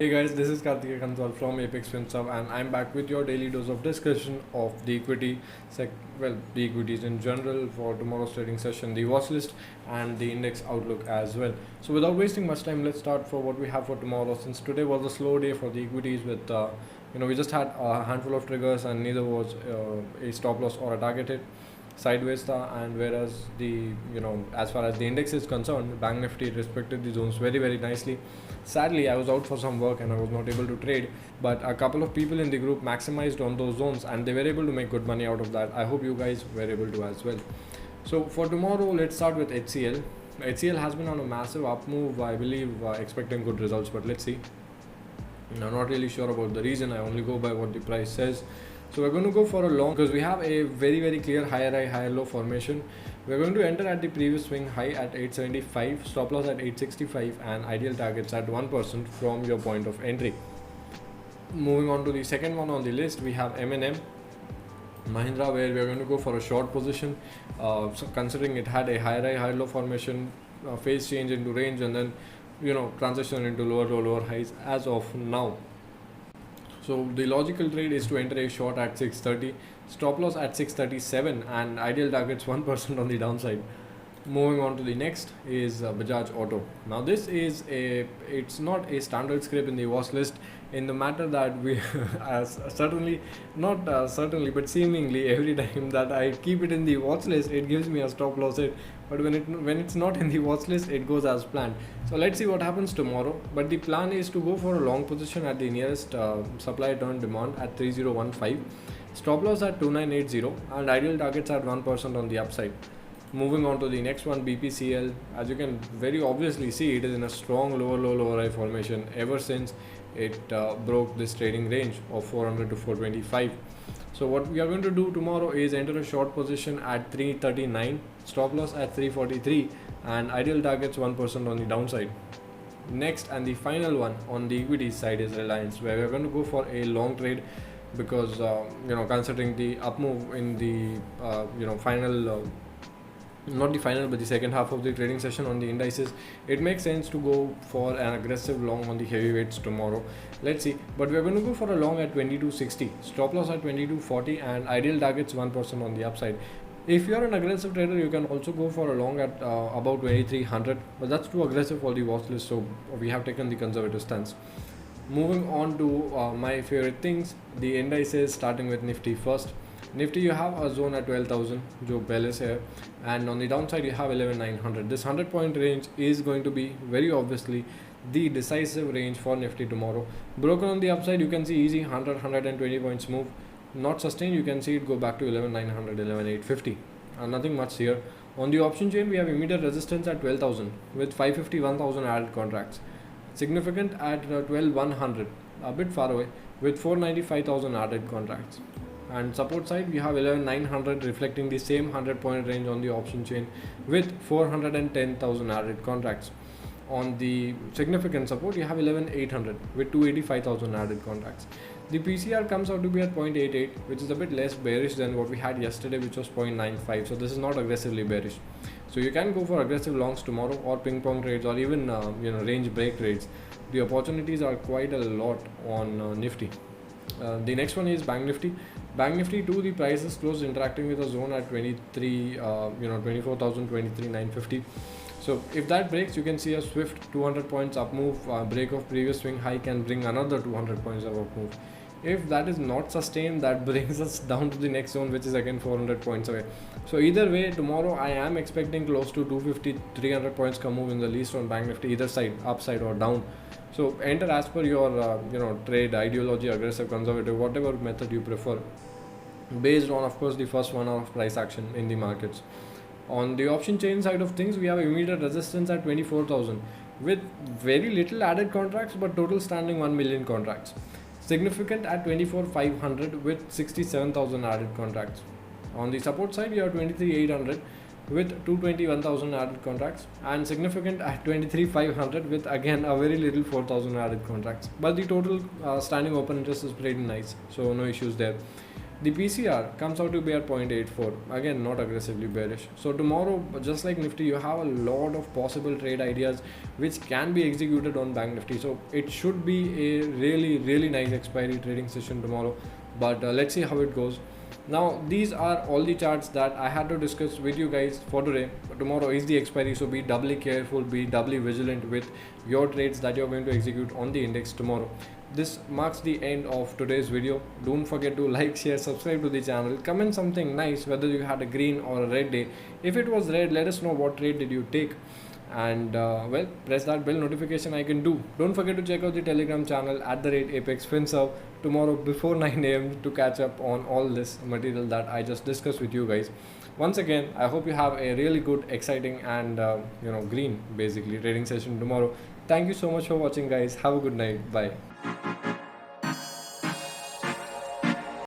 Hey guys, this is Karthik Kansal from Apex FinServ and I'm back with your daily dose of discussion of the the equities in general for tomorrow's trading session, the watch list and the index outlook as well. So without wasting much time, let's start for what we have for tomorrow. Since today was a slow day for the equities with we just had a handful of triggers and neither was a stop loss or a target hit sideways and whereas the as far as the index is concerned, bank nifty respected the zones very nicely. Sadly, I was out for some work and I was not able to trade, but a couple of people in the group maximized on those zones and they were able to make good money out of that. I hope you guys were able to as well. So for tomorrow, let's start with HCL. HCL has been on a massive up move, I believe, expecting good results, but let's see. I'm not really sure about the reason. I only go by what the price says. So we're going to go for a long because we have a very clear higher high, higher low formation. We're going to enter at the previous swing high at 875, stop loss at 865 and ideal targets at 1% from your point of entry. Moving on to the second one on the list, we have M&M Mahindra, where we're going to go for a short position. So considering it had a higher high, higher low formation, phase change into range and then transition into lower highs as of now. So the logical trade is to enter a short at 630, stop loss at 637 and ideal targets 1% on the downside. Moving on to the next is Bajaj Auto. Now this is it's not a standard script in the watch list in the matter that we certainly but seemingly every time that I keep it in the watch list it gives me a stop loss hit, but when it's not in the watch list it goes as planned. So let's see what happens tomorrow, but the plan is to go for a long position at the nearest supply turn demand at 3015, stop loss at 2980 and ideal targets at 1% on the upside. Moving on to the next one, Bpcl. As you can very obviously see, it is in a strong lower high formation ever since it broke this trading range of 400 to 425. So what we are going to do tomorrow is enter a short position at 339, stop loss at 343 and ideal targets 1% on the downside. Next and the final one on the equity side is Reliance, where we are going to go for a long trade because considering the up move in the final not the final but the second half of the trading session on the indices, it makes sense to go for an aggressive long on the heavyweights tomorrow. Let's see, but we're going to go for a long at 2260, stop loss at 2240 and ideal targets 1% on the upside. If you are an aggressive trader, you can also go for a long at about 2300, but that's too aggressive for the watch list, so we have taken the conservative stance. Moving on to my favorite things, the indices, starting with Nifty first. Nifty, you have a zone at 12,000 जो पहले से है, and on the downside you have 11,900. This 100-point range is going to be very obviously the decisive range for Nifty tomorrow. Broken on the upside, you can see easy 120 points move. Not sustained, you can see it go back to 11,900, 11,850. Nothing much here. On the option chain, we have immediate resistance at 12,000 with 551,000 added contracts. Significant at 12,100, a bit far away with 495,000 added contracts. And support side, we have 11,900 reflecting the same 100-point range on the option chain with 410,000 added contracts. On the significant support, you have 11,800 with 285,000 added contracts. The PCR comes out to be at 0.88, which is a bit less bearish than what we had yesterday, which was 0.95. So this is not aggressively bearish. So you can go for aggressive longs tomorrow or ping pong trades or even range break trades. The opportunities are quite a lot on Nifty. The next one is Bank Nifty. Bank Nifty too, the price is close, interacting with a zone at 24,000, 23,950. So if that breaks, you can see a swift 200 points up move. Break of previous swing high can bring another 200 points of up move. If that is not sustained, that brings us down to the next zone, which is again 400 points away. So either way, tomorrow I am expecting close to 250, 300 points come move in the least on Bank Nifty, either side, upside or down. So enter as per your trade ideology, aggressive, conservative, whatever method you prefer, based on, of course, the first 1 hour of price action in the markets. On the option chain side of things, we have immediate resistance at 24,000 with very little added contracts, but total standing 1 million contracts. Significant at 24,500 with 67,000 added contracts. On the support side, you have 23,800 with 221,000 added contracts, and significant at 23,500 with again a very little 4,000 added contracts. But the total standing open interest is pretty nice, so no issues there. The PCR comes out to be at 0.84, again not aggressively bearish. So tomorrow, just like Nifty, you have a lot of possible trade ideas which can be executed on Bank Nifty. So it should be a really nice expiry trading session tomorrow, but let's see how it goes. Now these are all the charts that I had to discuss with you guys for today. Tomorrow is the expiry, so be doubly careful, be doubly vigilant with your trades that you're going to execute on the index tomorrow. This marks the end of today's video. Don't forget to like, share, subscribe to the channel, comment something nice, whether you had a green or a red day. If it was red, let us know what trade did you take, and well, press that bell notification icon too. Don't forget to check out the Telegram channel at the rate Apex FinServe tomorrow before 9 a.m. to catch up on all this material that I just discussed with you guys. Once again, I hope you have a really good, exciting, and green basically trading session tomorrow. Thank you so much for watching, guys. Have a good night. Bye.